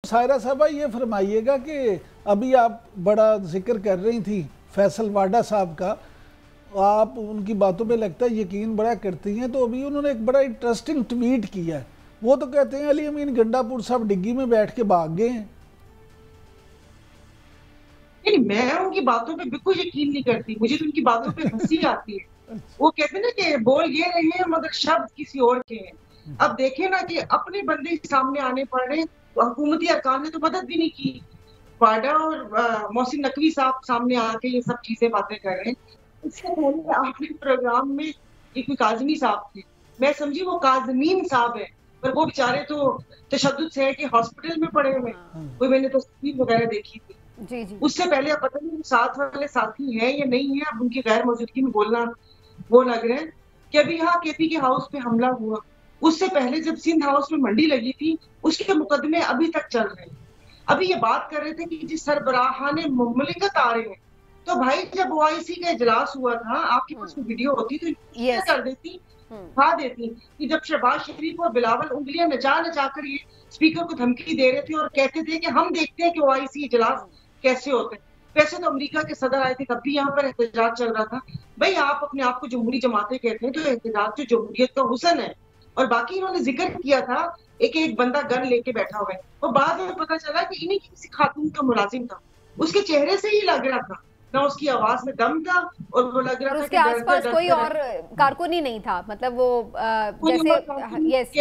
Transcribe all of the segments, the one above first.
सायरा साहबा, ये फरमाइएगा कि अभी आप बड़ा जिक्र कर रही थी फैसल वाडा साहब का, आप उनकी बातों पे लगता है यकीन बड़ा करती हैं, तो अभी उन्होंने एक बड़ा इंटरेस्टिंग ट्वीट किया है। वो तो कहते हैं अली अमीन गंडापुर साहब डिग्गी में बैठ के भाग गए हैं। नहीं, मैं उनकी बातों पे बिल्कुल यकीन नहीं करती, मुझे तो उनकी बातों पे हंसी आती है। वो कहते हैं ना कि बोल ये रहे हैं मगर शब्द किसी और के हैं। अब देखे ना कि अपने बंदे सामने आने पड़ रहे, हुकूमती अरकान ने तो मदद भी नहीं की। वाडा और मोहसिन नकवी साहब सामने आके ये सब चीजें बातें कर रहे हैं। इससे पहले आपने प्रोग्राम में एक काजमी साहब थे, मैं समझी वो काजमीन साहब है, पर वो बेचारे तो तशद्दुद से है कि हॉस्पिटल में पड़े हुए। कोई मैंने तस्वीर वगैरह देखी थी। जी जी। उससे पहले अब पता नहीं साथ वाले साथी हैं या नहीं है, अब उनकी गैर मौजूदगी में बोलना वो लग रहा है कि अभी यहाँ केपी के हाउस पे हमला हुआ, उससे पहले जब सिंध हाउस में मंडी लगी थी उसके मुकदमे अभी तक चल रहे हैं। अभी ये बात कर रहे थे कि जिस सरबराहाने मुमलिकत आ रहे हैं, तो भाई जब ओआईसी का इजलास हुआ था, आपके पास वीडियो होती तो शेयर कर देती, दिखा देती कि जब शहबाज शरीफ और बिलावल उंगलियां नचा नचा कर ये स्पीकर को धमकी दे रहे थे और कहते थे कि हम देखते हैं कि ओआईसी इजलास कैसे होते हैं। वैसे तो अमेरिका के सदर आए थे, तब भी यहाँ पर एहतजाज चल रहा था। भाई आप अपने आप को जमहूरी जमातें कहते हैं, तो एहतजाज जो जमहूरियत का हुस्न है। और बाकी इन्होंने जिक्र किया था एक एक बंदा गन लेके बैठा हुआ है, और बाद में पता चला कि इन्हीं किसी खातून का मुलाजिम था। उसके चेहरे से ही लग रहा था, ना उसकी आवाज में दम था, और वो लग रहा था उसके आसपास कोई और कारकुन ही नहीं था, मतलब वो जैसे यस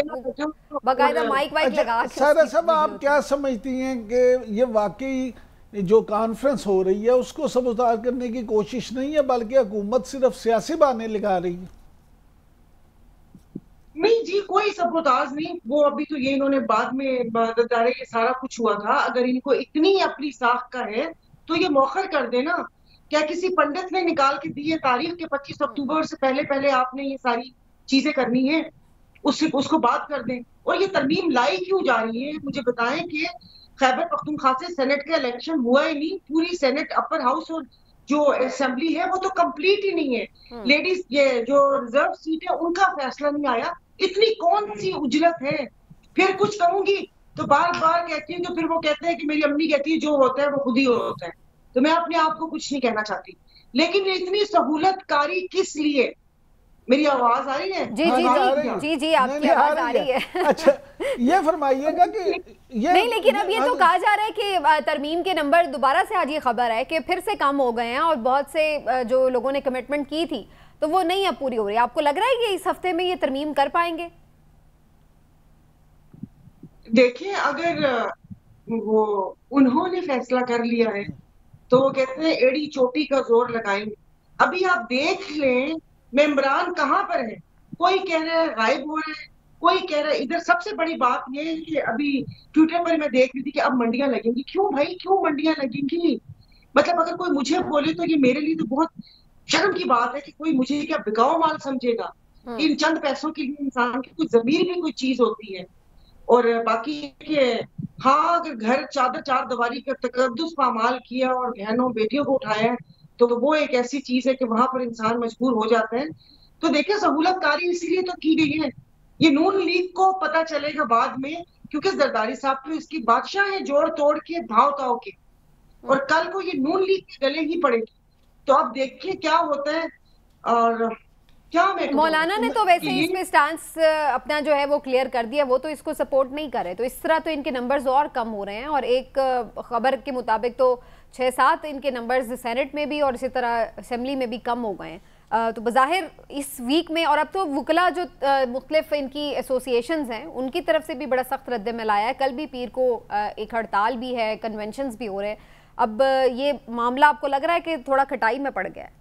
बाकायदा माइक वाइक लगा के। सायरा साहब, आप क्या समझती हैं कि ये वाकई जो कॉन्फ्रेंस हो रही है उसको सबूतार करने की कोशिश नहीं है, बल्कि हुकूमत सिर्फ सियासी बहाने लगा रही है? नहीं जी, कोई सबूताज नहीं। वो अभी तो ये इन्होंने बाद में बता ये सारा कुछ हुआ था। अगर इनको इतनी अपनी साख का है तो ये मौखर कर देना। क्या किसी पंडित ने निकाल के दी है तारीख के 25 अक्टूबर से पहले पहले आपने ये सारी चीजें करनी है, उसको बात कर दें। और ये तरमीम लाई क्यों जा रही है, मुझे बताएं कि खैबर पख्तूनख्वा से सेनेट का इलेक्शन हुआ ही नहीं, पूरी सेनेट अपर हाउस और जो असेंबली है वो तो कंप्लीट ही नहीं है। लेडीज ये जो रिजर्व सीट है उनका फैसला नहीं आया। इतनी कौन सी उजलत है। फिर कुछ कहूंगी तो बार बार कहती हूँ, तो फिर वो कहते हैं कि मेरी अम्मी कहती है जो होता है वो खुद ही होता है। तो मैं अपने आप को कुछ नहीं कहना चाहती, लेकिन इतनी सहूलतकारी किस लिए? मेरी आवाज आ रही है? जी जी जी जी जी, आपकी आवाज आ रही है। अच्छा, ये फरमाइएगा कि ये नहीं, लेकिन अब ये तो कहा जा रहा है कि तरमीम के नंबर दोबारा से आज ये खबर है कि फिर से कम हो गए हैं, और बहुत से जो लोगों ने कमिटमेंट की थी तो वो नहीं अब पूरी हो रही। आपको लग रहा है कि इस हफ्ते में ये तरमीम कर पाएंगे? देखिए, अगर वो उन्होंने फैसला कर लिया है तो वो कहते हैं एड़ी चोटी का जोर लगाएंगे। अभी आप देख लें मेंबरान कहाँ पर है, कोई कह रहा है गायब हो रहा है, कोई कह रहा है इधर। सबसे बड़ी बात ये है कि अभी ट्विटर पर मैं देख रही थी कि अब मंडियां लगेंगी। क्यों भाई, क्यों मंडियां लगेंगी? मतलब अगर कोई मुझे बोले तो ये मेरे लिए तो बहुत शर्म की बात है कि कोई मुझे क्या बिकाऊ माल समझेगा। इन चंद पैसों के लिए इंसान की कोई जमीर भी कोई चीज होती है। और बाकी के हाँ, अगर घर चादर चार दीवारी का तकद्दुस पामाल किया और बहनों बेटियों को उठाया है तो वो एक ऐसी चीज है कि वहां पर इंसान मजबूर हो जाता है। तो देखिए, सहूलतकारी इसीलिए तो की गई है। ये नून लीग को पता चलेगा बाद में, क्योंकि जरदारी साहब तो इसकी बादशाह है जोड़ तोड़ के भाव ताव के, और कल को ये नून लीग के गले ही पड़ेगी। तो अब देखिए क्या होता है। और क्या मैं मौलाना ने तो वैसे इस पे स्टांस अपना जो है वो क्लियर कर दिया, वो तो इसको सपोर्ट नहीं कर रहे, तो इस तरह तो इनके नंबर्स और कम हो रहे हैं। और एक खबर के मुताबिक तो 6-7 इनके नंबर्स सेनेट में भी और इसी तरह असेंबली में भी कम हो गए हैं। तो बज़ाहिर इस वीक में, और अब तो वकला जो मुख्तलिफ इनकी एसोसिएशंस हैं उनकी तरफ से भी बड़ा सख्त रद्द-ए-अमल आया है। कल भी पीर को एक हड़ताल भी है, कन्वेंशंस भी हो रहे हैं। अब ये मामला आपको लग रहा है कि थोड़ा खटाई में पड़ गया है?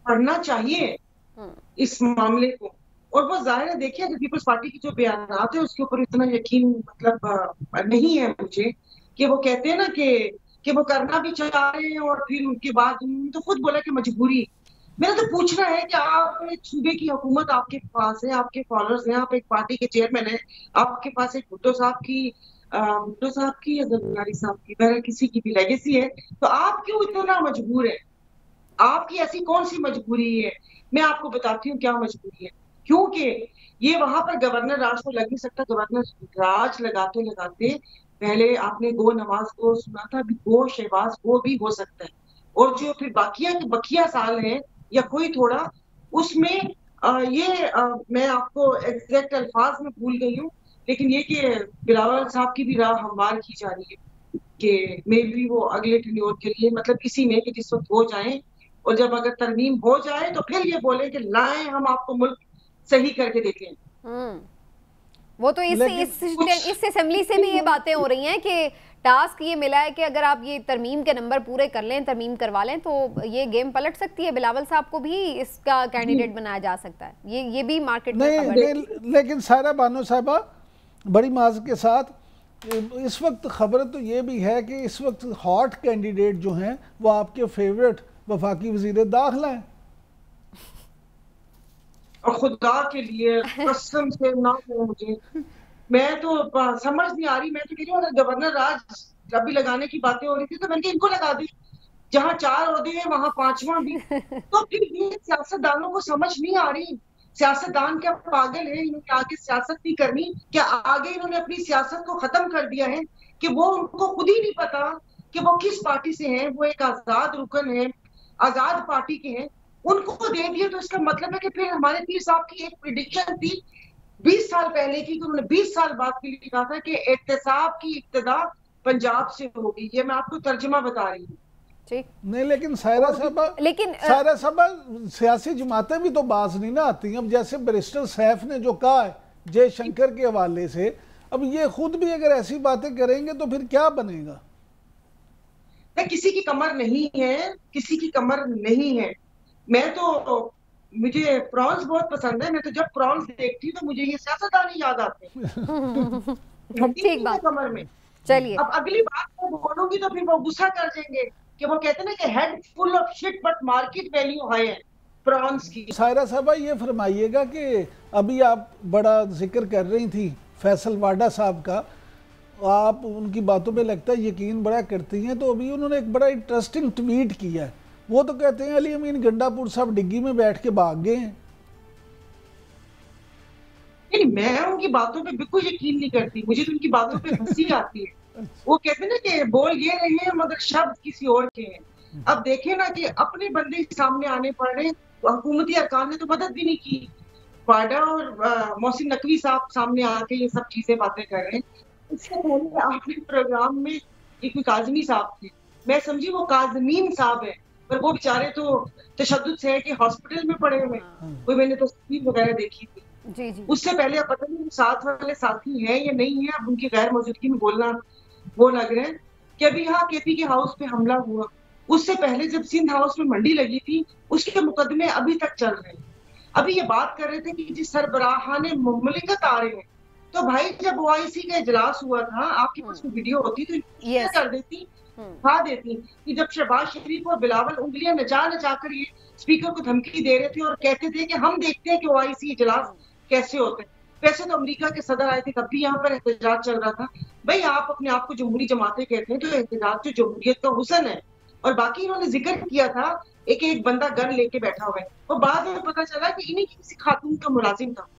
पढ़ना चाहिए इस मामले को। और वो जाहिर है, देखिए अगर पीपल्स पार्टी की जो बयानात है उसके ऊपर इतना यकीन मतलब नहीं है मुझे, कि वो कहते हैं ना कि वो करना भी चाह रहे हैं और फिर उनके बाद तो खुद बोला कि मजबूरी। मेरा तो पूछना है कि आप एक सूबे की हुकूमत आपके पास है, आपके फॉलोअर्स हैं, आप एक पार्टी के चेयरमैन हैं, आपके पास एक भुट्टो साहब की या जरदारी साहब की, बहरहाल किसी की भी लेगेसी है, तो आप क्यों इतना मजबूर है? आपकी ऐसी कौन सी मजबूरी है? मैं आपको बताती हूँ क्या मजबूरी है। क्योंकि ये वहां पर गवर्नर राज को लग नहीं सकता। गवर्नर राज लगाते लगाते पहले आपने गो नवाज को सुना था, अभी गो शहबाज गो भी हो सकता है। और जो फिर बकिया साल है या कोई थोड़ा उसमें मैं आपको एग्जैक्ट अल्फाज में भूल गई हूँ, लेकिन ये कि बिलावल साहब की भी राह हमवार की जा रही है कि मे भी वो अगले टेन्योर के लिए, मतलब इसी में कि जिस वक्त हो जाए, और जब अगर तरमीम हो जाए तो फिर ये बोले कि लाएं हम आपको मुल्क सही करके देखें। वो तो इस असेंबली से भी ये बातें हो रही हैं कि टास्क ये मिला है कि अगर आप ये तरमीम के नंबर पूरे कर लें, तरमीम करवा लें, तो ये गेम पलट सकती है। बिलावल साहब को भी इसका कैंडिडेट बनाया जा सकता है। ये भी मार्केट में नहीं, लेकिन सारा बानो साहबा बड़ी माज के साथ इस वक्त खबर तो ये भी है कि इस वक्त हॉट कैंडिडेट जो हैं वो आपके फेवरेट वफाकी वजीर दाखिला हैं। और खुदा के लिए कसम से ना हो मुझे, मैं तो समझ नहीं आ रही। मैं तो कह रही हूँ अगर गवर्नर राज अभी लगाने की बातें हो रही थी तो मैंने इनको लगा दी, जहाँ 4 ओहदे हैं वहां 5वां भी। तो फिर ये सियासतदानों को समझ नहीं आ रही। सियासतदान क्या पागल है? इन्होंने आगे सियासत नहीं करनी क्या? आगे इन्होंने अपनी सियासत को खत्म कर दिया है कि वो उनको खुद ही नहीं पता कि वो किस पार्टी से हैं। वो एक आजाद रुकन है, आजाद पार्टी के हैं, उनको दे दिए। तो इसका मतलब है कि फिर हमारे पीर साहब की एक प्रिडिक्शन थी 20 साल पहले की, कि उन्होंने 20 साल बाद के लिए कहा था कि एहतसाब की इब्तिदा पंजाब से होगी। ये मैं आपको तर्जुमा बता रही हूँ। नहीं, लेकिन सायरा साहबा सियासी जमातें भी तो बाज नहीं ना आती। अब जैसे बैरिस्टर सैफ ने जो कहा है जयशंकर के हवाले से, अब ये खुद भी अगर ऐसी बातें करेंगे तो फिर क्या बनेगा? किसी की कमर नहीं है, किसी की कमर नहीं है। मैं तो, मुझे प्रॉन्स बहुत पसंद है। मैं तो जब प्रॉन्स देखती हूँ तो मुझे ये सियासतदान ही याद आते हैं। ठीक बात। कमर में चलिए, अब अगली बात मैं बोलूंगी तो फिर वो गुस्सा कर देंगे कि वो कहते हैं ना कि head full of shit but market value high है प्रॉन्स की। सायरा साहबा ये फरमाइएगा कि अभी आप बड़ा जिक्र कर रही थी फैसल वाडा साहब का, आप उनकी बातों पे लगता है यकीन बड़ा करती हैं। तो अभी उन्होंने एक बड़ा इंटरेस्टिंग ट्वीट किया है। वो तो कहते हैं अली अमीन गंडापुर साहब डिग्गी में बैठ के भाग गए हैं। नहीं, मैं उनकी बातों पे बिल्कुल यकीन नहीं करती। मुझे तो उनकी बातों पे हंसी आती है। वो कहते हैं ना कि बोल ये रहे हैं मगर शब्द किसी और के हैं। अब देखें ना कि अपने बंदे सामने आने पड़ रहे, तो हुकूमती अरकान ने तो मदद भी नहीं की। वाडा और मोहसिन नकवी साहब सामने आके ये सब चीजें बातें कर रहे हैं। इससे पहले आपने प्रोग्राम में एक काजमी साहब थे, मैं समझी वो काजमीन साहब है, पर वो बेचारे तो तशद्दुद से है कि हॉस्पिटल में पड़े हुए। कोई मैंने तस्वीर वगैरह देखी थी। जी। उससे पहले अब पता नहीं साथ वाले साथी हैं या नहीं है, अब उनकी गैर मौजूदगी में बोलना वो लग रहा है कि अभी यहाँ केपी के हाउस पे हमला हुआ, उससे पहले जब सिंध हाउस में मंडी लगी थी उसके मुकदमे अभी तक चल रहे हैं। अभी ये बात कर रहे थे कि जिस सरबराहाने मुमलिकत आ रहे हैं, तो भाई जब OIC का इजलास हुआ था, आपके पास वीडियो होती तो कर देती, खा देती कि जब शहबाज शरीफ और बिलावल उंगलियां नचा नचा कर ये स्पीकर को धमकी दे रहे थे और कहते थे कि हम देखते हैं कि OIC इजलास कैसे होते हैं। वैसे तो अमेरिका के सदर आए थे, तब भी यहाँ पर एहतजाज चल रहा था। भाई आप अपने आप को जमहूरी जमातें कहते हैं, तो एहतजाज जो जमहूरियत का हुस्न है। और बाकी इन्होंने जिक्र किया था एक बंदा गन लेके बैठा हुआ है, और बाद में पता चला कि इन्हीं की किसी खातून का मुलाजिम था।